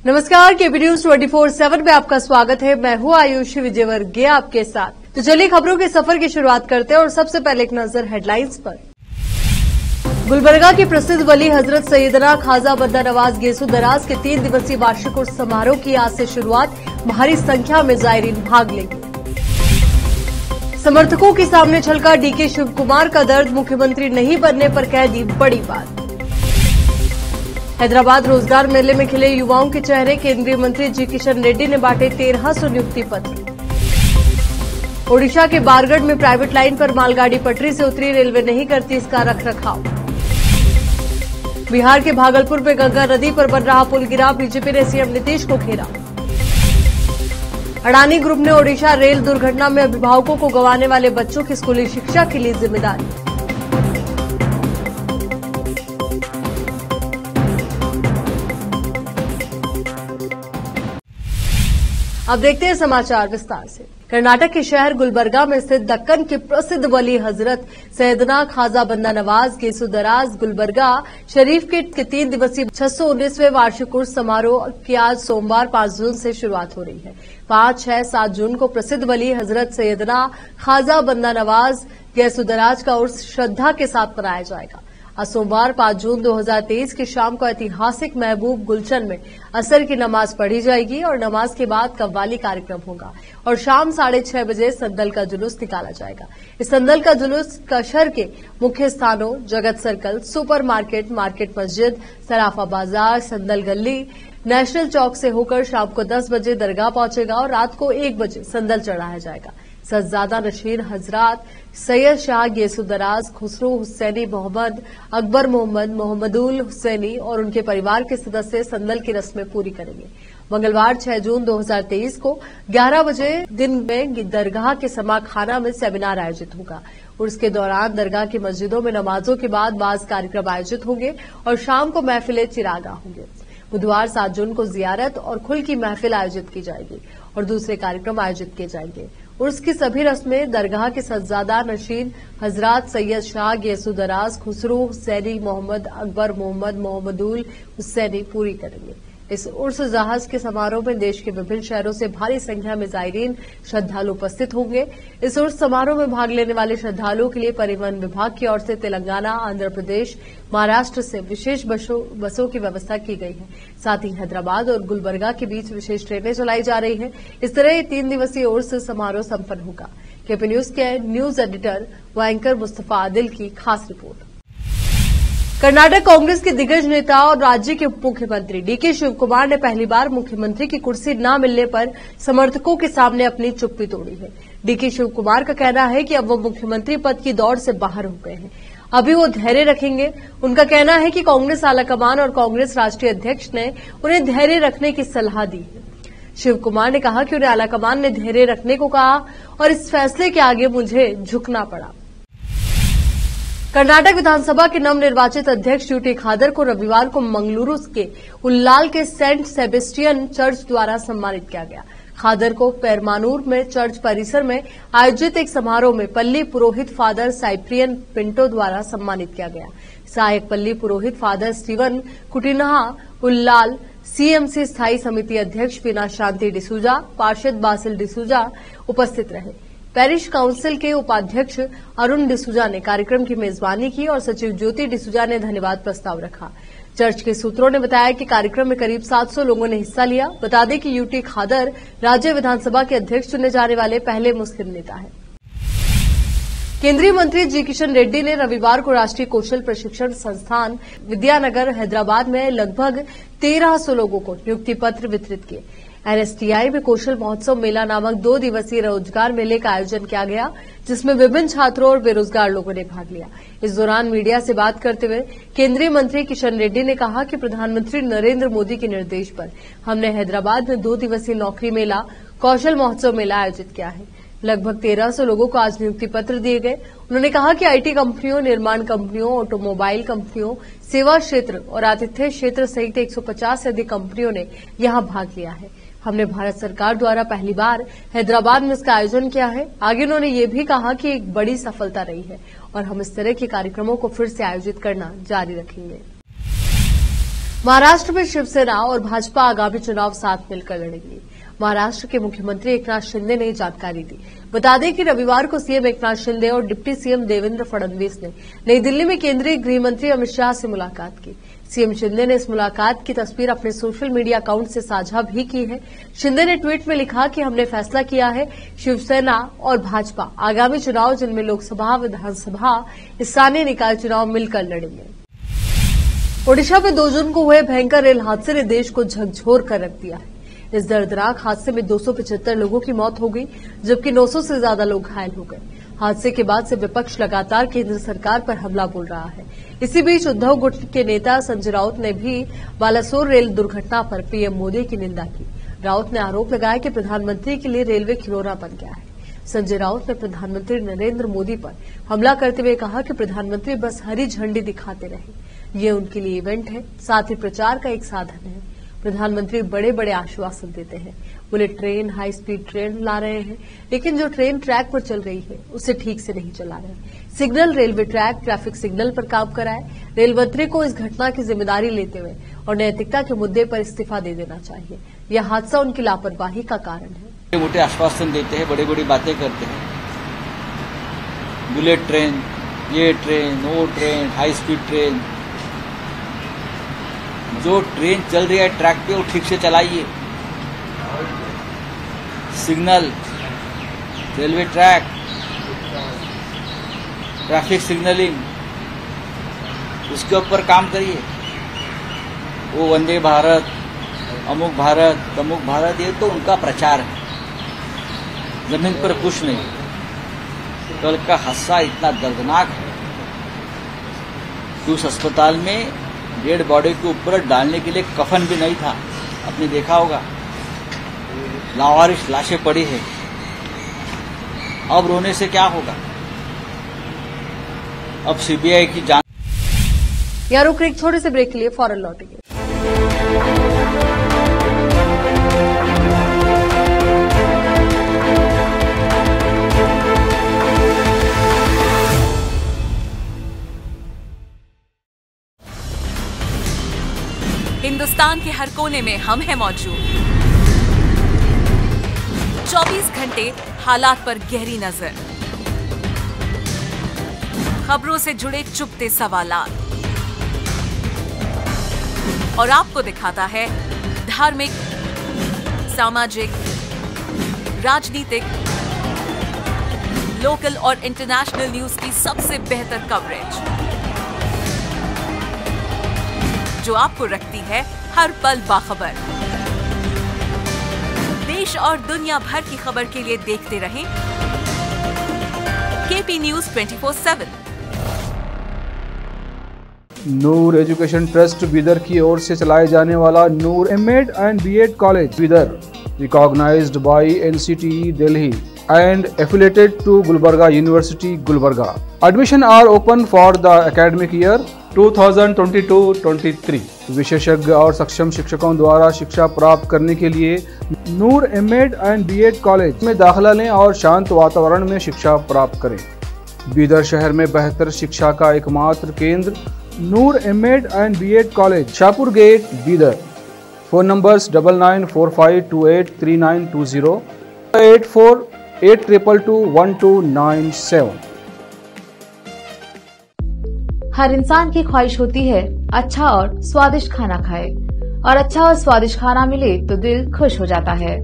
नमस्कार, KP news 24/7 में आपका स्वागत है। मैं हूं आयुषी विजयवर्गीय आपके साथ। तो चलिए खबरों के सफर की शुरुआत करते हैं और सबसे पहले एक नजर हेडलाइंस पर। गुलबर्गा की प्रसिद्ध वली हजरत सैयदना ख्वाजा बंदा नवाज गेसो दराज के 3 दिवसीय वार्षिक उर्स समारोह की आज से शुरुआत। भारी संख्या में जायरीन भाग लेंगे। समर्थकों के सामने छलका डीके शिव कुमार का दर्द, मुख्यमंत्री नहीं बनने पर कह दी बड़ी बात। हैदराबाद रोजगार मेले में खिले युवाओं के चेहरे, केंद्रीय मंत्री जी किशन रेड्डी ने बांटे 1300 नियुक्ति पत्र। ओडिशा के बारगढ़ में प्राइवेट लाइन पर मालगाड़ी पटरी से उतरी, रेलवे नहीं करती इसका रखरखाव। बिहार के भागलपुर में गंगा नदी पर बन रहा पुल गिरा, बीजेपी ने सीएम नीतीश को घेरा। अडानी ग्रुप ने ओडिशा रेल दुर्घटना में अभिभावकों को गंवाने वाले बच्चों की स्कूली शिक्षा के लिए जिम्मेदारी। अब देखते हैं समाचार विस्तार से। कर्नाटक के शहर गुलबर्गा में स्थित दक्कन के प्रसिद्ध वली हजरत सैयदना ख्वाजा बंदा नवाज गेसो दराज गुलबर्गा शरीफ के 3 दिवसीय 619वें वार्षिक उर्स समारोह की आज सोमवार 5 जून से शुरुआत हो रही है। 5, 6, 7 जून को प्रसिद्ध वली हजरत सैयदना ख्वाजा बंदा नवाज गेसो दराज का उर्स श्रद्धा के साथ मनाया जाएगा। आज सोमवार 5 जून 2023 की शाम को ऐतिहासिक महबूब गुलशन में असर की नमाज पढ़ी जाएगी और नमाज के बाद कव्वाली कार्यक्रम होगा और शाम 6:30 बजे संदल का जुलूस निकाला जाएगा। इस संदल का जुलूस शहर के मुख्य स्थानों जगत सर्कल, सुपर मार्केट, मार्केट मस्जिद, सराफा बाजार, संदल गली, नेशनल चौक से होकर शाम को 10 बजे दरगाह पहुंचेगा और रात को 1 बजे संदल चढ़ाया जाएगा। सज्जादा नशीर हजरात सैयद शाह गेसो दराज, खुसरो हुसैनी मोहम्मद, अकबर मोहम्मद, मोहम्मदुल हुसैनी और उनके परिवार के सदस्य संदल की रस्में पूरी करेंगे। मंगलवार 6 जून 2023 को 11 बजे दिन में दरगाह के समा खाना में सेमिनार आयोजित होगा। उर्स के दौरान दरगाह की मस्जिदों में नमाजों के बाद बाज़ कार्यक्रम आयोजित होंगे और शाम को महफिले चिरागा होंगे। बुधवार 7 जून को जियारत और खुल की महफिल आयोजित की जाएगी और दूसरे कार्यक्रम आयोजित किए जाएंगे। उर्स की सभी रस्में दरगाह के सज्जादा नशीन हजरात सैयद शाह गेसो दराज, खुसरो हुसैनी मोहम्मद, अकबर मोहम्मद, मोहम्मदुल हुसैनी पूरी करेंगे। इस उर्स जहाज के समारोह में देश के विभिन्न शहरों से भारी संख्या में जायरीन श्रद्धालु उपस्थित होंगे। इस उर्स समारोह में भाग लेने वाले श्रद्धालुओं के लिए परिवहन विभाग की ओर से तेलंगाना, आंध्र प्रदेश, महाराष्ट्र से विशेष बसों की व्यवस्था की गई है। साथ ही हैदराबाद और गुलबर्गा के बीच विशेष ट्रेनें चलाई जा रही हैं। इस तरह ये 3 दिवसीय उर्स समारोह संपन्न होगा। केपी न्यूज के न्यूज एडिटर व एंकर मुस्तफा आदिल की खास रिपोर्ट। कर्नाटक कांग्रेस के दिग्गज नेता और राज्य के उप मुख्यमंत्री डीके शिव कुमार ने पहली बार मुख्यमंत्री की कुर्सी न मिलने पर समर्थकों के सामने अपनी चुप्पी तोड़ी है। डीके शिव कुमार का कहना है कि अब वो मुख्यमंत्री पद की दौड़ से बाहर हो गए हैं, अभी वो धैर्य रखेंगे। उनका कहना है कि कांग्रेस आलाकमान और कांग्रेस राष्ट्रीय अध्यक्ष ने उन्हें धैर्य रखने की सलाह दी है। शिव कुमार ने कहा कि उन्हें आलाकमान ने धैर्य रखने को कहा और इस फैसले के आगे मुझे झुकना पड़ा। कर्नाटक विधानसभा के नवनिर्वाचित अध्यक्ष यूटी खादर को रविवार को मंगलुरु के उल्लाल के सेंट सेबेस्टियन चर्च द्वारा सम्मानित किया गया। खादर को पेरमानूर में चर्च परिसर में आयोजित एक समारोह में पल्ली पुरोहित फादर साइप्रियन पिंटो द्वारा सम्मानित किया गया। सहायक पल्ली पुरोहित फादर स्टीवन कुटिन्हा उल्लाल, सीएमसी स्थायी समिति अध्यक्ष वीना शांति डिसूजा, पार्षद बासिल डिसूजा उपस्थित रहे। पैरिश काउंसिल के उपाध्यक्ष अरुण डिसूजा ने कार्यक्रम की मेजबानी की और सचिव ज्योति डिसूजा ने धन्यवाद प्रस्ताव रखा। चर्च के सूत्रों ने बताया कि कार्यक्रम में करीब 700 लोगों ने हिस्सा लिया। बता दें कि यूटी खादर राज्य विधानसभा के अध्यक्ष चुने जाने वाले पहले मुस्लिम नेता हैं। केंद्रीय मंत्री जी किशन रेड्डी ने रविवार को राष्ट्रीय कौशल प्रशिक्षण संस्थान विद्यानगर हैदराबाद में लगभग 1300 लोगों को नियुक्ति पत्र वितरित किए। एनएसटीआई में कौशल महोत्सव मेला नामक 2 दिवसीय रोजगार मेले का आयोजन किया गया, जिसमें विभिन्न छात्रों और बेरोजगार लोगों ने भाग लिया। इस दौरान मीडिया से बात करते हुए केंद्रीय मंत्री किशन रेड्डी ने कहा कि प्रधानमंत्री नरेंद्र मोदी के निर्देश पर हमने हैदराबाद में 2 दिवसीय नौकरी मेला, कौशल महोत्सव मेला आयोजित किया है। लगभग 1300 लोगों को आज नियुक्ति पत्र दिए गए। उन्होंने कहा कि आईटी कंपनियों, निर्माण कंपनियों, ऑटोमोबाइल कंपनियों, सेवा क्षेत्र और आतिथ्य क्षेत्र सहित 150 से अधिक कंपनियों ने यहां भाग लिया है। हमने भारत सरकार द्वारा पहली बार हैदराबाद में इसका आयोजन किया है। आगे उन्होंने ये भी कहा कि एक बड़ी सफलता रही है और हम इस तरह के कार्यक्रमों को फिर से आयोजित करना जारी रखेंगे। महाराष्ट्र में शिवसेना और भाजपा आगामी चुनाव साथ मिलकर लड़ेंगी। महाराष्ट्र के मुख्यमंत्री एकनाथ शिंदे ने जानकारी दी। बता दें कि रविवार को सीएम एकनाथ शिंदे और डिप्टी सीएम देवेंद्र फडणवीस ने नई दिल्ली में केंद्रीय गृह मंत्री अमित शाह से मुलाकात की। सीएम शिंदे ने इस मुलाकात की तस्वीर अपने सोशल मीडिया अकाउंट से साझा भी की है। शिंदे ने ट्वीट में लिखा कि हमने फैसला किया है, शिवसेना और भाजपा आगामी चुनाव जिनमें लोकसभा, विधानसभा, स्थानीय निकाय चुनाव मिलकर लड़ेंगे। ओडिशा में 2 जून को हुए भयंकर रेल हादसे ने देश को झकझोर कर रख दिया है। इस दर्दनाक हादसे में 275 लोगों की मौत हो गई, जबकि 900 से ज्यादा लोग घायल हो गए। हादसे के बाद से विपक्ष लगातार केंद्र सरकार पर हमला बोल रहा है। इसी बीच उद्धव गुट के नेता संजय राउत ने भी बालासोर रेल दुर्घटना पर पीएम मोदी की निंदा की। राउत ने आरोप लगाया कि प्रधानमंत्री के लिए रेलवे खिलौना बन गया है। संजय राउत ने प्रधानमंत्री नरेंद्र मोदी पर हमला करते हुए कहा कि प्रधानमंत्री बस हरी झंडी दिखाते रहे, ये उनके लिए इवेंट है, साथ ही प्रचार का एक साधन है। प्रधानमंत्री बड़े बड़े आश्वासन देते हैं, bullet train, high speed train ला रहे हैं, लेकिन जो ट्रेन ट्रैक पर चल रही है उसे ठीक से नहीं चला रहे। Signal, railway track, traffic signal पर काम कराए। रेल मंत्री को इस घटना की जिम्मेदारी लेते हुए और नैतिकता के मुद्दे पर इस्तीफा दे देना चाहिए। यह हादसा उनकी लापरवाही का कारण है। मोटे आश्वासन देते हैं, बड़ी बड़ी बातें करते हैं, बुलेट ट्रेन, ये ट्रेन, वो ट्रेन, हाई स्पीड ट्रेन। जो ट्रेन चल रही है ट्रैक पे वो ठीक से चलाइए। Signal, railway track, traffic signalling, उसके ऊपर काम करिए। वो वंदे भारत, अमुक भारत, तमुक भारत, ये तो उनका प्रचार है, जमीन पर कुछ नहीं। कल का हादसा इतना दर्दनाक है कि उस अस्पताल में डेड बॉडी के ऊपर डालने के लिए कफन भी नहीं था। आपने देखा होगा, लावारिस लाशें पड़ी है। अब रोने से क्या होगा? अब सीबीआई की जांच। यहाँ रुक एक छोटे से ब्रेक के लिए फौरन लौटेंगे। हिंदुस्तान के हर कोने में हम हैं मौजूद। 24 घंटे हालात पर गहरी नजर, खबरों से जुड़े चुपते सवालात, और आपको दिखाता है धार्मिक, सामाजिक, राजनीतिक, लोकल और इंटरनेशनल न्यूज की सबसे बेहतर कवरेज, जो आपको रखती है हर पल बाखबर। देश और दुनिया भर की खबर के लिए देखते रहें KP news 24/7। Noor education trust Bidar की ओर से चलाए जाने वाला Noor MEd and BEd college Bidar, recognised by NCTE Delhi and affiliated to Gulbarga University, Gulbarga. Admission are open for the academic year 2022-23. विशेषज्ञ और सक्षम शिक्षकों द्वारा शिक्षा प्राप्त करने के लिए नूर एमएड एंड बीएड कॉलेज में दाखिला लें और शांत वातावरण में शिक्षा प्राप्त करें। बीदर शहर में बेहतर शिक्षा का एकमात्र केंद्र Noor MEd and BEd college, Shahpur gate, Bidar. Phone numbers 9945283920, 8482221297। हर इंसान की ख्वाहिश होती है अच्छा और स्वादिष्ट खाना खाए, और अच्छा और स्वादिष्ट खाना मिले तो दिल खुश हो जाता है।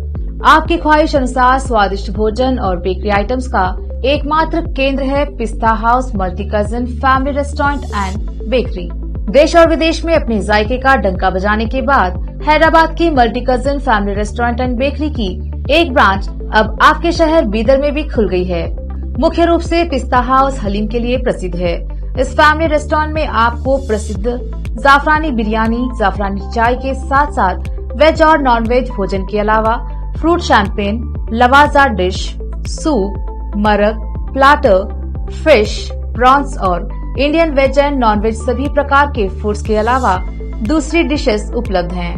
आपकी ख्वाहिश अनुसार स्वादिष्ट भोजन और बेकरी आइटम्स का एकमात्र केंद्र है पिस्ता house multi cousin family restaurant and bakery. देश और विदेश में अपने जायके का डंका बजाने के बाद हैदराबाद की multi cousin family restaurant and bakery की एक ब्रांच अब आपके शहर बीदर में भी खुल गई है। मुख्य रूप से पिस्ता हाउस हलीम के लिए प्रसिद्ध है। इस फैमिली रेस्टोरेंट में आपको प्रसिद्ध जाफरानी बिरयानी, जाफरानी चाय के साथ साथ वेज और नॉन वेज भोजन के अलावा fruit champagne, Lavazza dish, soup, मरक, प्लाटर, फिश, प्रॉन्स और Indian veg and non veg सभी प्रकार के फूड्स के अलावा दूसरी डिशेस उपलब्ध हैं।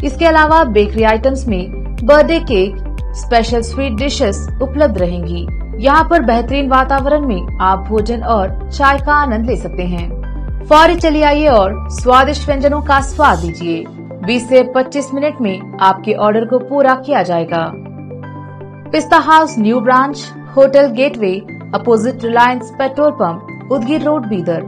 इसके अलावा बेकरी आइटम्स में birthday cake, special sweet dishes उपलब्ध रहेंगी। यहाँ पर बेहतरीन वातावरण में आप भोजन और चाय का आनंद ले सकते हैं। फौरी चलिए आइए और स्वादिष्ट व्यंजनों का स्वाद लीजिए। 20 से 25 मिनट में आपके ऑर्डर को पूरा किया जाएगा। पिस्ता house new branch, hotel gateway, opposite Reliance petrol pump, Udgir road, Bidar.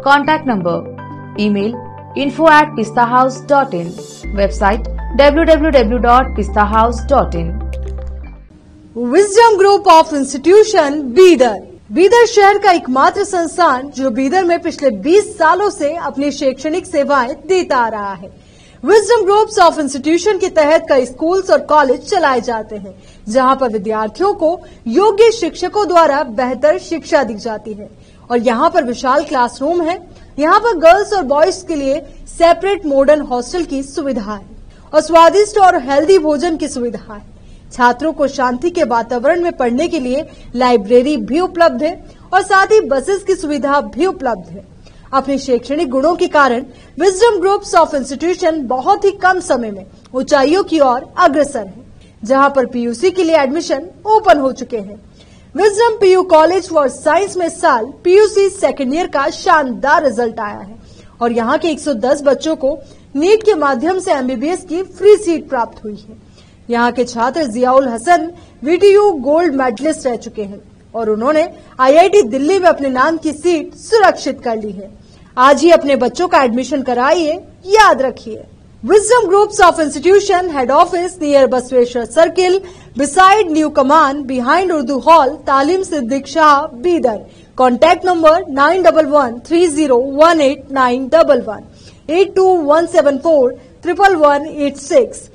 Contact number, email info@pistahouse.in, website www.pistahouse.in। Wisdom group of institution Bidar. Bidar शहर का एकमात्र संस्थान जो बीदर में पिछले 20 सालों से अपनी शैक्षणिक सेवाएं देता आ रहा है। विजडम ग्रुप्स ऑफ इंस्टीट्यूशन के तहत कई स्कूल्स और कॉलेज चलाए जाते हैं, जहां पर विद्यार्थियों को योग्य शिक्षकों द्वारा बेहतर शिक्षा दी जाती है। और यहां पर विशाल क्लासरूम है। यहां पर गर्ल्स और बॉयज के लिए सेपरेट मॉडर्न हॉस्टल की सुविधा है और स्वादिष्ट और हेल्दी भोजन की सुविधा है। छात्रों को शांति के वातावरण में पढ़ने के लिए लाइब्रेरी भी उपलब्ध है और साथ ही बसेस की सुविधा भी उपलब्ध है। अपने शैक्षणिक गुणों के कारण विजडम ग्रुप्स ऑफ इंस्टीट्यूशन बहुत ही कम समय में ऊंचाइयों की ओर अग्रसर है, जहां पर पीयूसी के लिए एडमिशन ओपन हो चुके हैं। Wisdom PU College for Science में इस साल पीयूसी सेकेंड ईयर का शानदार रिजल्ट आया है और यहां के 110 बच्चों को नीट के माध्यम से एमबीबीएस की फ्री सीट प्राप्त हुई है। यहां के छात्र Ziaul Hasan VTU gold medalist रह चुके हैं और उन्होंने आईआईटी दिल्ली में अपने नाम की सीट सुरक्षित कर ली है। आज ही अपने बच्चों का एडमिशन कराइए, याद रखिए। Wisdom groups of institution head office near Basaveshwar circle, beside new Kaman, behind Urdu hall, Talim Siddiq Shah, Bidar. Contact number 9113018911, 8217411186,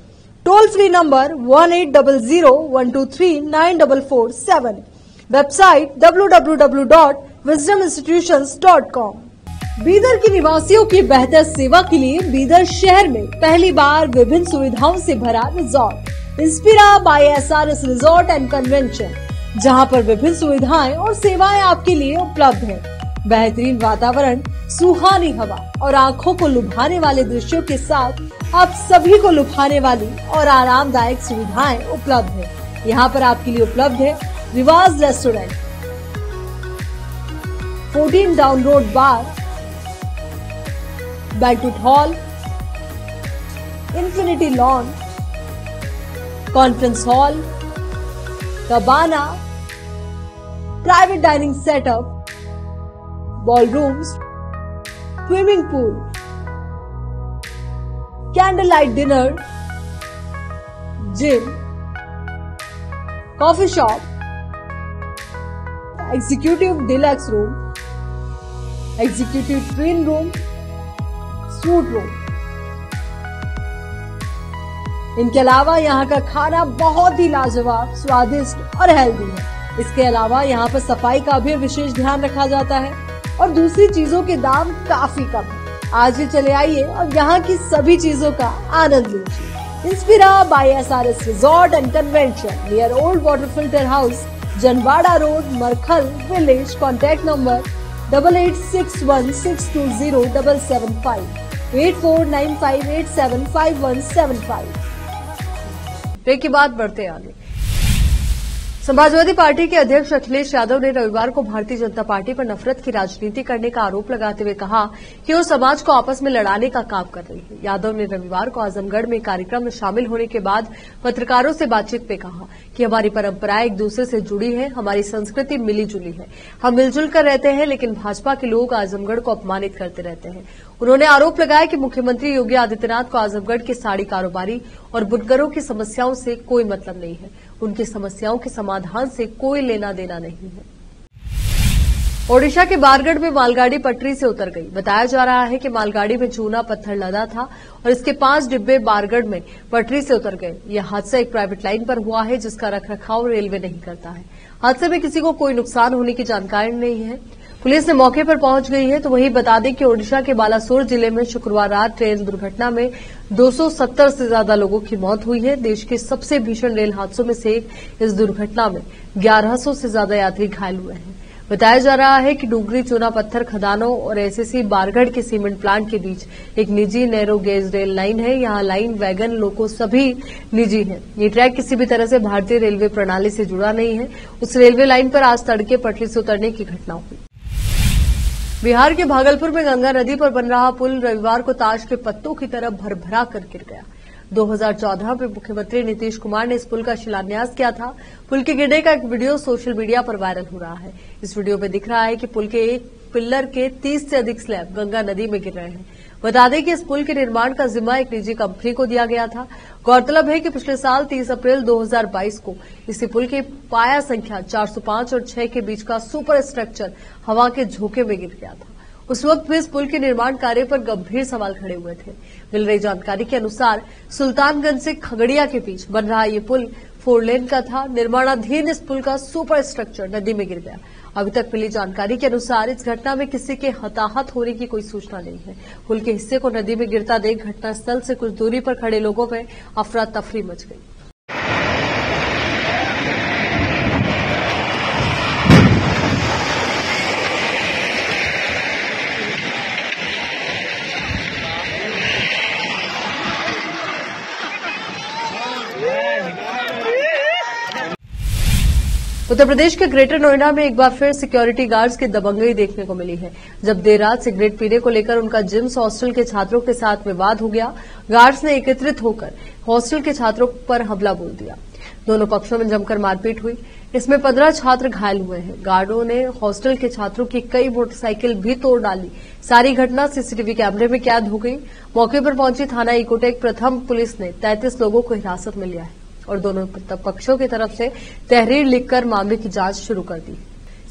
toll free number 180012394447, website www.wisdominstitutions.com। Bidar के निवासियों की बेहतर सेवा के लिए बीदर शहर में पहली बार विभिन्न सुविधाओं से भरा resort Inspira by SRS resort and convention, जहां पर विभिन्न सुविधाएं और सेवाएं आपके लिए उपलब्ध हैं। बेहतरीन वातावरण, सुहानी हवा और आंखों को लुभाने वाले दृश्यों के साथ आप सभी को लुभाने वाली और आरामदायक सुविधाएं उपलब्ध है। यहाँ पर आपके लिए उपलब्ध है Riwaz restaurant, 14 down road bar, banquet hall, infinity lawn, conference hall, cabana, private dining setup, ballrooms, swimming pool, candle light dinner, gym, coffee shop, executive deluxe room, executive twin room, suite room. इनके अलावा यहाँ का खाना बहुत ही लाजवाब, स्वादिष्ट और healthy है। इसके अलावा यहाँ पर सफाई का भी विशेष ध्यान रखा जाता है और दूसरी चीजों के दाम काफी कम है। आज ही चले आइए और यहाँ की सभी चीजों का आनंद लीजिए। Inspira by SRS resort and convention near old water filter house, Janwada road, Markhal village. Contact number 8861620775, 8495875175। Break के बाद बढ़ते आगे। समाजवादी पार्टी के अध्यक्ष अखिलेश यादव ने रविवार को भारतीय जनता पार्टी पर नफरत की राजनीति करने का आरोप लगाते हुए कहा कि वो समाज को आपस में लड़ाने का काम कर रही है। यादव ने रविवार को आजमगढ़ में कार्यक्रम में शामिल होने के बाद पत्रकारों से बातचीत में कहा कि हमारी परंपराएं एक दूसरे से जुड़ी है, हमारी संस्कृति मिली जुली है, हम मिलजुल कर रहते हैं, लेकिन भाजपा के लोग आजमगढ़ को अपमानित करते रहते हैं। उन्होंने आरोप लगाया कि मुख्यमंत्री योगी आदित्यनाथ को आजमगढ़ के साड़ी कारोबारी और बुनकरों की समस्याओं से कोई मतलब नहीं है, उनकी समस्याओं के समाधान से कोई लेना देना नहीं है। ओडिशा के बारगढ़ में मालगाड़ी पटरी से उतर गई। बताया जा रहा है कि मालगाड़ी में चूना पत्थर लदा था और इसके 5 डिब्बे बारगढ़ में पटरी से उतर गए। यह हादसा एक प्राइवेट लाइन पर हुआ है, जिसका रखरखाव रेलवे नहीं करता है। हादसे में किसी को कोई नुकसान होने की जानकारी नहीं है। पुलिस ने मौके पर पहुंच गई है। तो वहीं बता दें कि ओडिशा के बालासोर जिले में शुक्रवार रात ट्रेन दुर्घटना में 270 से ज्यादा लोगों की मौत हुई है। देश के सबसे भीषण रेल हादसों में से एक इस दुर्घटना में 1100 से ज्यादा यात्री घायल हुए हैं। बताया जा रहा है कि डुगरी चूना पत्थर खदानों और एसएससी बारगढ़ के सीमेंट प्लांट के बीच एक निजी नैरो गेज रेल लाइन है। यहां लाइन, वैगन, लोको सभी निजी हैं। ये ट्रैक किसी भी तरह से भारतीय रेलवे प्रणाली से जुड़ा नहीं है। उस रेलवे लाइन पर आज तड़के पटरी से उतरने की घटना हुई। बिहार के भागलपुर में गंगा नदी पर बन रहा पुल रविवार को ताश के पत्तों की तरह भरभरा कर गिर गया। 2014 में मुख्यमंत्री नीतीश कुमार ने इस पुल का शिलान्यास किया था। पुल के गिरने का एक वीडियो सोशल मीडिया पर वायरल हो रहा है। इस वीडियो में दिख रहा है कि पुल के एक पिल्लर के 30 से अधिक स्लैब गंगा नदी में गिर रहे हैं। बता दें कि इस पुल के निर्माण का जिम्मा एक निजी कंपनी को दिया गया था। गौरतलब है कि पिछले साल 30 अप्रैल 2022 को इसी पुल की पाया संख्या 405 और 6 के बीच का सुपर स्ट्रक्चर हवा के झोंके में गिर गया था। उस वक्त भी इस पुल के निर्माण कार्य पर गंभीर सवाल खड़े हुए थे। मिल रही जानकारी के अनुसार सुल्तानगंज से खगड़िया के बीच बन रहा ये पुल 4 लेन का था। निर्माणाधीन इस पुल का सुपर स्ट्रक्चर नदी में गिर गया। अभी तक मिली जानकारी के अनुसार इस घटना में किसी के हताहत होने की कोई सूचना नहीं है। पुल के हिस्से को नदी में गिरता देख घटनास्थल से कुछ दूरी पर खड़े लोगों में अफरा तफरी मच गई। उत्तर प्रदेश के ग्रेटर नोएडा में एक बार फिर सिक्योरिटी गार्ड्स की दबंगई देखने को मिली है, जब देर रात सिगरेट पीने को लेकर उनका जिम्स हॉस्टल के छात्रों के साथ विवाद हो गया। गार्ड्स ने एकत्रित होकर हॉस्टल के छात्रों पर हमला बोल दिया। दोनों पक्षों में जमकर मारपीट हुई। इसमें 15 छात्र घायल हुए हैं। गार्डों ने हॉस्टल के छात्रों की कई मोटरसाइकिल भी तोड़ डाली। सारी घटना सीसीटीवी कैमरे में कैद हो गई। मौके पर पहुंची थाना इकोटेक प्रथम पुलिस ने 33 लोगों को हिरासत में लिया है और दोनों पक्षों की तरफ से तहरीर लिखकर मामले की जांच शुरू कर दी।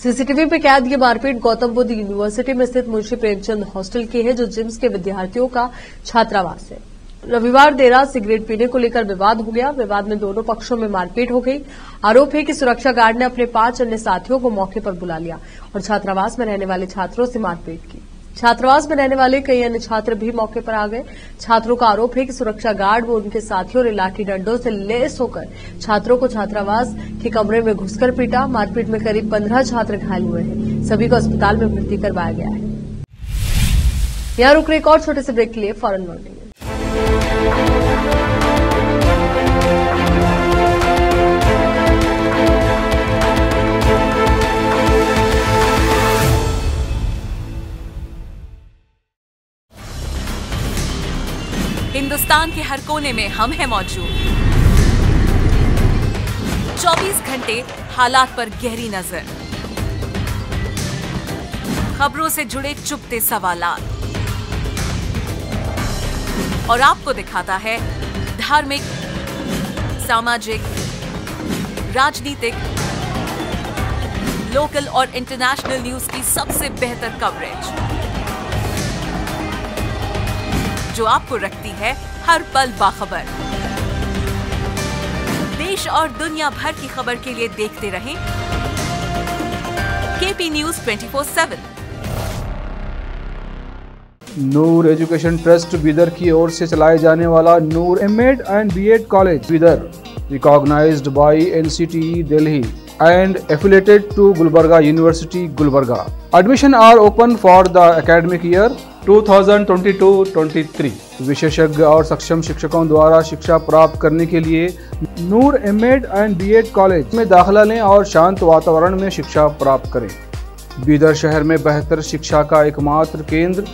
सीसीटीवी पे कैद ये मारपीट गौतम बुद्ध यूनिवर्सिटी में स्थित मुंशी प्रेमचंद हॉस्टल की है, जो जिम्स के विद्यार्थियों का छात्रावास है। रविवार देर रात सिगरेट पीने को लेकर विवाद हो गया। विवाद में दोनों पक्षों में मारपीट हो गई। आरोप है कि सुरक्षा गार्ड ने अपने 5 अन्य साथियों को मौके पर बुला लिया और छात्रावास में रहने वाले छात्रों से मारपीट की। छात्रावास में रहने वाले कई अन्य छात्र भी मौके पर आ गए। छात्रों का आरोप है कि सुरक्षा गार्ड व उनके साथियों ने लाठी डंडों से लैस होकर छात्रों को छात्रावास के कमरे में घुसकर पीटा। मारपीट में करीब 15 छात्र घायल हुए हैं। सभी को अस्पताल में भर्ती करवाया गया है। यहाँ रुक रहे एक और छोटे से ब्रेक के लिए फौरन लौटेंगे। हिंदुस्तान के हर कोने में हम हैं मौजूद। 24 घंटे हालात पर गहरी नजर, खबरों से जुड़े चुपते सवालात और आपको दिखाता है धार्मिक, सामाजिक, राजनीतिक, लोकल और इंटरनेशनल न्यूज की सबसे बेहतर कवरेज, जो आपको रखती है हर पल बाखबर। देश और दुनिया भर की खबर के लिए देखते रहें KP news 24/7। Noor education trust Bidar की ओर से चलाए जाने वाला Noor MEd and BEd college Bidar, recognised by NCTE Delhi and affiliated to Gulbarga University, Gulbarga. Admission are open for the academic year 2022-23. विशेषज्ञ और सक्षम शिक्षकों द्वारा शिक्षा प्राप्त करने के लिए नूर एमएड एंड बीएड कॉलेज में दाखिला लें और शांत वातावरण में शिक्षा प्राप्त करें। बीदर शहर में बेहतर शिक्षा का एकमात्र केंद्र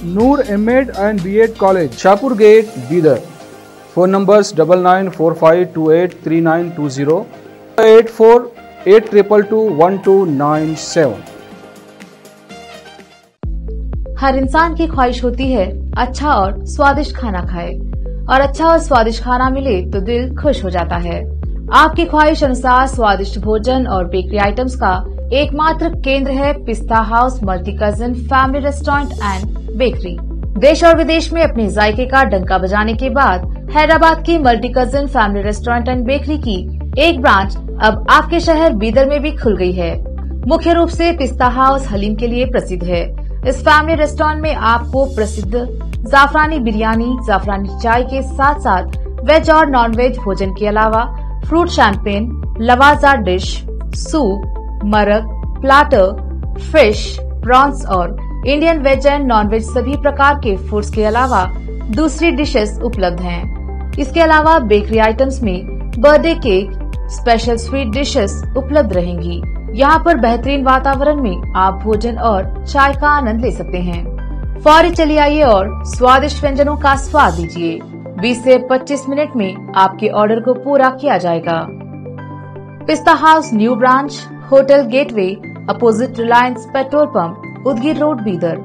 Noor MEd and BEd college, Shahpur gate, Bidar. Phone numbers 9945283920, 8482221297। हर इंसान की ख्वाहिश होती है अच्छा और स्वादिष्ट खाना खाए, और अच्छा और स्वादिष्ट खाना मिले तो दिल खुश हो जाता है। आपकी ख्वाहिश अनुसार स्वादिष्ट भोजन और बेकरी आइटम्स का एकमात्र केंद्र है पिस्ता house multi cousin family restaurant and bakery. देश और विदेश में अपने जायके का डंका बजाने के बाद हैदराबाद की multi cousin family restaurant and bakery की एक ब्रांच अब आपके शहर बीदर में भी खुल गई है। मुख्य रूप से पिस्ता हाउस हलीम के लिए प्रसिद्ध है। इस फैमिली रेस्टोरेंट में आपको प्रसिद्ध जाफरानी बिरयानी, जाफरानी चाय के साथ साथ वेज और नॉन वेज भोजन के अलावा fruit champagne, Lavazza dish, soup, मरक, प्लाटर, फिश, प्रॉन्स और Indian veg and non veg सभी प्रकार के फूड्स के अलावा दूसरी डिशेस उपलब्ध हैं। इसके अलावा बेकरी आइटम्स में birthday cake, special sweet dishes उपलब्ध रहेंगी। यहाँ पर बेहतरीन वातावरण में आप भोजन और चाय का आनंद ले सकते हैं। फौरी चलिए आइए और स्वादिष्ट व्यंजनों का स्वाद लीजिए। 20 से 25 मिनट में आपके ऑर्डर को पूरा किया जाएगा। पिस्ता house new branch, hotel gateway, opposite Reliance petrol pump, Udgir road, Bidar.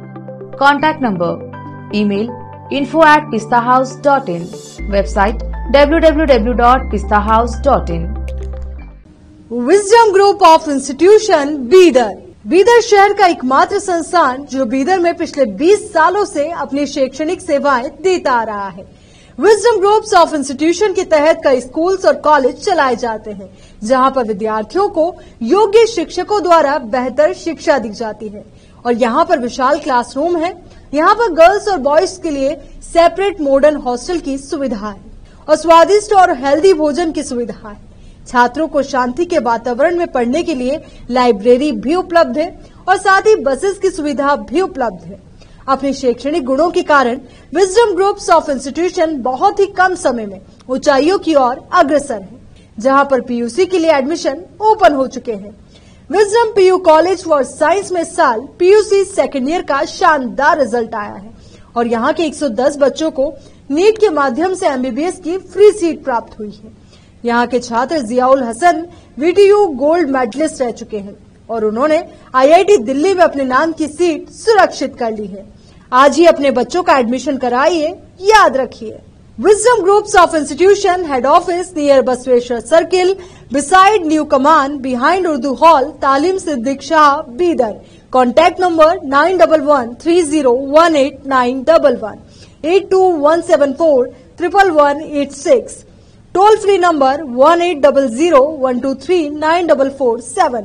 Contact number, email info@pistahouse.in, website www.pistahouse.in। Wisdom group of institution Bidar, Bidar शहर का एकमात्र संस्थान जो बीदर में पिछले 20 सालों से अपनी शैक्षणिक सेवाएं देता आ रहा है। विजडम ग्रुप्स ऑफ इंस्टीट्यूशन के तहत कई स्कूल्स और कॉलेज चलाए जाते हैं, जहां पर विद्यार्थियों को योग्य शिक्षकों द्वारा बेहतर शिक्षा दी जाती है। और यहां पर विशाल क्लासरूम है। यहां पर गर्ल्स और बॉयज के लिए सेपरेट मॉडर्न हॉस्टल की सुविधा है और स्वादिष्ट और हेल्दी भोजन की सुविधा है। छात्रों को शांति के वातावरण में पढ़ने के लिए लाइब्रेरी भी उपलब्ध है और साथ ही बसेस की सुविधा भी उपलब्ध है। अपने शैक्षणिक गुणों के कारण विजडम ग्रुप्स ऑफ इंस्टीट्यूशन बहुत ही कम समय में ऊंचाइयों की ओर अग्रसर है, जहां पर पीयूसी के लिए एडमिशन ओपन हो चुके हैं। Wisdom PU College for Science में साल पीयूसी सेकेंड ईयर का शानदार रिजल्ट आया है और यहां के 110 बच्चों को नीट के माध्यम से एमबीबीएस की फ्री सीट प्राप्त हुई है। यहां के छात्र Ziaul Hasan VTU gold medalist रह चुके हैं और उन्होंने आईआईटी दिल्ली में अपने नाम की सीट सुरक्षित कर ली है। आज ही अपने बच्चों का एडमिशन कराइए, याद रखिए। Wisdom groups of institution head office near Basaveshwar circle, beside new Kaman, behind Urdu hall, Talim Siddiq Shah, Bidar. Contact number 9111301891, 8217411186, toll free number 180012394447,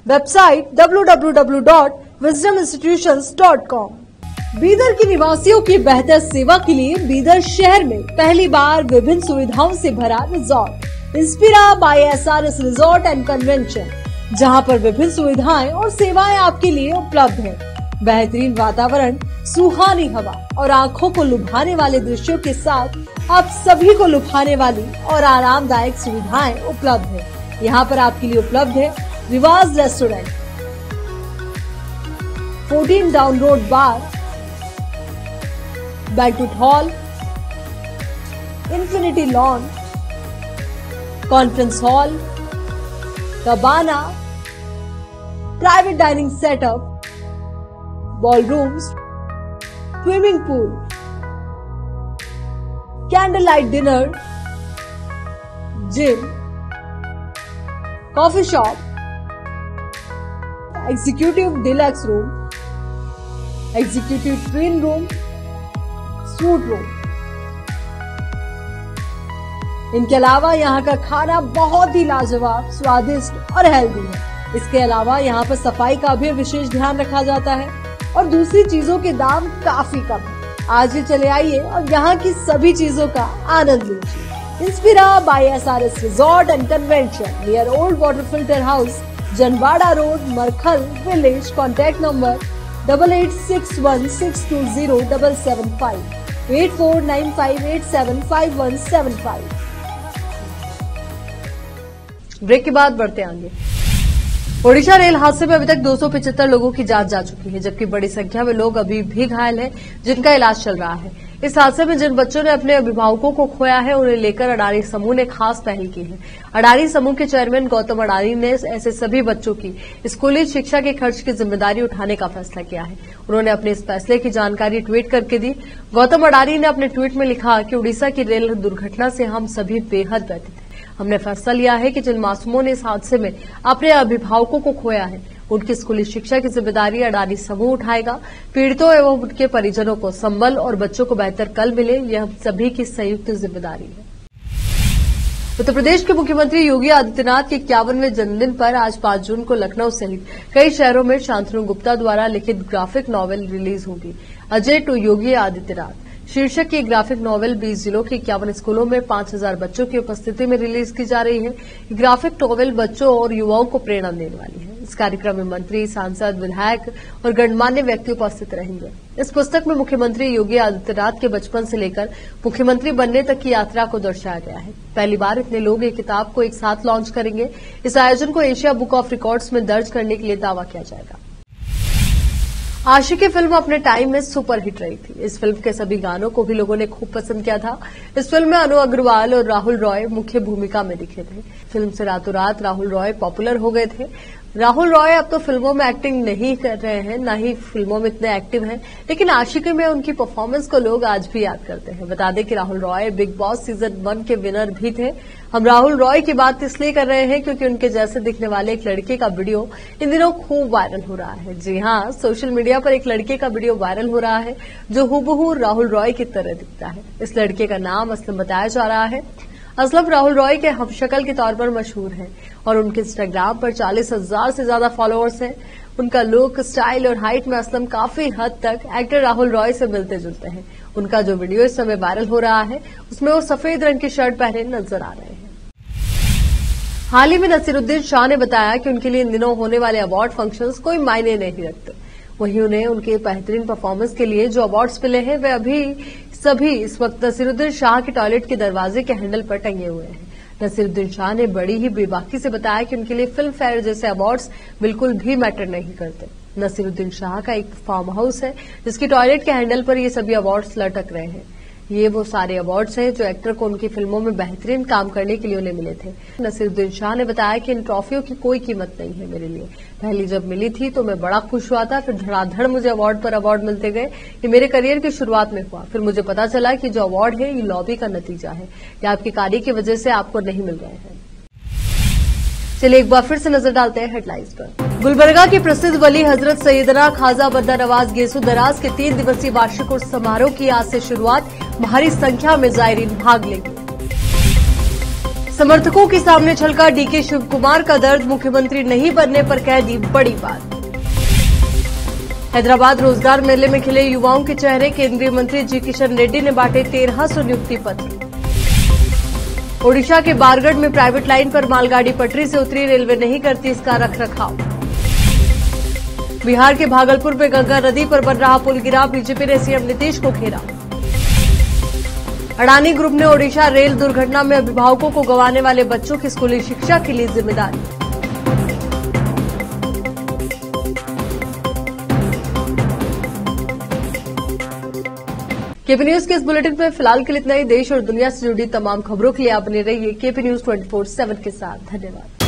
website www.wisdominstitutions.com। Bidar के निवासियों की बेहतर सेवा के लिए बीदर शहर में पहली बार विभिन्न सुविधाओं से भरा resort Inspira by SRS resort and convention, जहां पर विभिन्न सुविधाएं और सेवाएं आपके लिए उपलब्ध हैं। बेहतरीन वातावरण, सुहानी हवा और आंखों को लुभाने वाले दृश्यों के साथ आप सभी को लुभाने वाली और आरामदायक सुविधाएं उपलब्ध है। यहाँ पर आपके लिए उपलब्ध है Riwaz restaurant, 14 down road bar, banquet hall, infinity lawn, conference hall, cabana, private dining setup, ballrooms, swimming pool, candle light dinner, gym, coffee shop, executive deluxe room, executive twin room, suite room. इनके अलावा यहाँ का खाना बहुत ही लाजवाब, स्वादिष्ट और healthy है। इसके अलावा यहाँ पर सफाई का भी विशेष ध्यान रखा जाता है और दूसरी चीजों के दाम काफी कम है। आज ही चले आइए और यहाँ की सभी चीजों का आनंद लीजिए। Inspira by SRS resort and convention near old water filter house, Janwada road, Markhal village. Contact number 8861620775, 8495875175। Break के बाद बढ़ते आगे। ओडिशा रेल हादसे में अभी तक 275 लोगों की जान जा चुकी है, जबकि बड़ी संख्या में लोग अभी भी घायल हैं, जिनका इलाज चल रहा है। इस हादसे में जिन बच्चों ने अपने अभिभावकों को खोया है, उन्हें लेकर अडानी समूह ने खास पहल की है। अडानी समूह के चेयरमैन गौतम अडानी ने ऐसे सभी बच्चों की स्कूली शिक्षा के खर्च की जिम्मेदारी उठाने का फैसला किया है। उन्होंने अपने इस फैसले की जानकारी ट्वीट करके दी। गौतम अडानी ने अपने ट्वीट में लिखा कि उड़ीसा की रेल दुर्घटना से हम सभी बेहद व्यथित हैं। हमने फैसला लिया है कि जिन मासूमों ने इस हादसे में अपने अभिभावकों को खोया है, उनकी स्कूली शिक्षा की जिम्मेदारी अडानी समूह उठाएगा। पीड़ितों एवं उनके परिजनों को संबल और बच्चों को बेहतर कल मिले, यह सभी की संयुक्त जिम्मेदारी है। उत्तर प्रदेश के मुख्यमंत्री योगी आदित्यनाथ के 51वें जन्मदिन पर आज 5 जून को लखनऊ सहित कई शहरों में शांतनु गुप्ता द्वारा लिखित ग्राफिक नॉवेल रिलीज होगी। अजय टू योगी आदित्यनाथ शीर्षक की ग्राफिक नॉवेल 20 जिलों के 51 स्कूलों में 5000 बच्चों की उपस्थिति में रिलीज की जा रही है। ग्राफिक नॉवेल बच्चों और युवाओं को प्रेरणा देने वाली है। इस कार्यक्रम में मंत्री, सांसद, विधायक और गणमान्य व्यक्ति उपस्थित रहेंगे। इस पुस्तक में मुख्यमंत्री योगी आदित्यनाथ के बचपन से लेकर मुख्यमंत्री बनने तक की यात्रा को दर्शाया गया है। पहली बार इतने लोग एक किताब को एक साथ लॉन्च करेंगे। इस आयोजन को एशिया बुक ऑफ रिकॉर्ड्स में दर्ज करने के लिए दावा किया जाएगा। आशिकी फिल्म अपने टाइम में सुपरहिट रही थी। इस फिल्म के सभी गानों को भी लोगों ने खूब पसंद किया था। इस फिल्म में अनु अग्रवाल और राहुल रॉय मुख्य भूमिका में दिखे थे। फिल्म से रातों रात राहुल रॉय पॉपुलर हो गए थे। राहुल रॉय अब तो फिल्मों में एक्टिंग नहीं कर रहे हैं, न ही फिल्मों में इतने एक्टिव हैं, लेकिन आशिकी में उनकी परफॉर्मेंस को लोग आज भी याद करते हैं। बता दें कि Rahul Roy big boss season 1 के विनर भी थे। हम राहुल रॉय की बात इसलिए कर रहे हैं क्योंकि उनके जैसे दिखने वाले एक लड़के का वीडियो इन दिनों खूब वायरल हो रहा है। जी हां, सोशल मीडिया पर एक लड़के का वीडियो वायरल हो रहा है जो हूबहू राहुल रॉय की तरह दिखता है। इस लड़के का नाम असलम बताया जा रहा है। असलम राहुल रॉय के हमशक्ल के तौर पर मशहूर हैं और उनके इंस्टाग्राम पर 40,000 से ज्यादा फॉलोअर्स हैं। उनका लुक, स्टाइल और हाइट में असलम काफी हद तक एक्टर राहुल रॉय से मिलते जुलते हैं। उनका जो वीडियो इस समय वायरल हो रहा है उसमें वो सफेद रंग की शर्ट पहने नजर आ रहे हैं। हाल ही में नसीरुद्दीन शाह ने बताया कि उनके लिए इन दिनों होने वाले अवार्ड फंक्शंस कोई मायने नहीं रखते। वहीं उन्हें उनके बेहतरीन परफॉर्मेंस के लिए जो अवार्ड्स मिले हैं वे अभी सभी इस वक्त नसीरुद्दीन शाह के टॉयलेट के दरवाजे के हैंडल पर टंगे हुए हैं। नसीरुद्दीन शाह ने बड़ी ही बेबाकी से बताया कि उनके लिए फिल्म फेयर जैसे अवार्ड्स बिल्कुल भी मैटर नहीं करते। नसीरुद्दीन शाह का एक फार्म हाउस है जिसकी टॉयलेट के हैंडल पर ये सभी अवार्ड्स लटक रहे हैं। ये वो सारे अवार्ड्स हैं जो एक्टर को उनकी फिल्मों में बेहतरीन काम करने के लिए उन्हें मिले थे। नसीरुद्दीन शाह ने बताया कि इन ट्रॉफियों की कोई कीमत नहीं है मेरे लिए। पहली जब मिली थी तो मैं बड़ा खुश हुआ था, फिर धड़ाधड़ मुझे अवार्ड पर अवार्ड मिलते गए। ये मेरे करियर की शुरुआत में हुआ। फिर मुझे पता चला कि जो अवार्ड है ये लॉबी का नतीजा है, ये आपके कार्य की वजह से आपको नहीं मिल रहे हैं। चलिए एक बार फिर से नजर डालते हैं हेडलाइंस पर। गुलबर्गा की प्रसिद्ध वली हजरत सैयदना ख्वाजा बंदा नवाज गेसु दराज के 3 दिवसीय वार्षिक उर्स समारोह की आज से शुरुआत। भारी संख्या में जायरीन भाग लेंगे। समर्थकों के सामने छलका डीके शिव कुमार का दर्द, मुख्यमंत्री नहीं बनने पर कह दी बड़ी बात। हैदराबाद रोजगार मेले में खिले युवाओं के चेहरे, केंद्रीय मंत्री जी किशन रेड्डी ने बांटे 1300 नियुक्ति पत्र। ओडिशा के बारगढ़ में प्राइवेट लाइन पर मालगाड़ी पटरी से उतरी, रेलवे नहीं करती इसका रखरखाव। बिहार के भागलपुर में गंगा नदी पर बन रहा पुल गिरा, बीजेपी ने सीएम नीतीश को घेरा। अडानी ग्रुप ने ओडिशा रेल दुर्घटना में अभिभावकों को गंवाने वाले बच्चों की स्कूली शिक्षा के लिए जिम्मेदारी। केपी न्यूज के इस बुलेटिन में फिलहाल के लिए इतना ही। देश और दुनिया से जुड़ी तमाम खबरों के लिए आप बने रहिए केपी न्यूज 24/7 के साथ। धन्यवाद।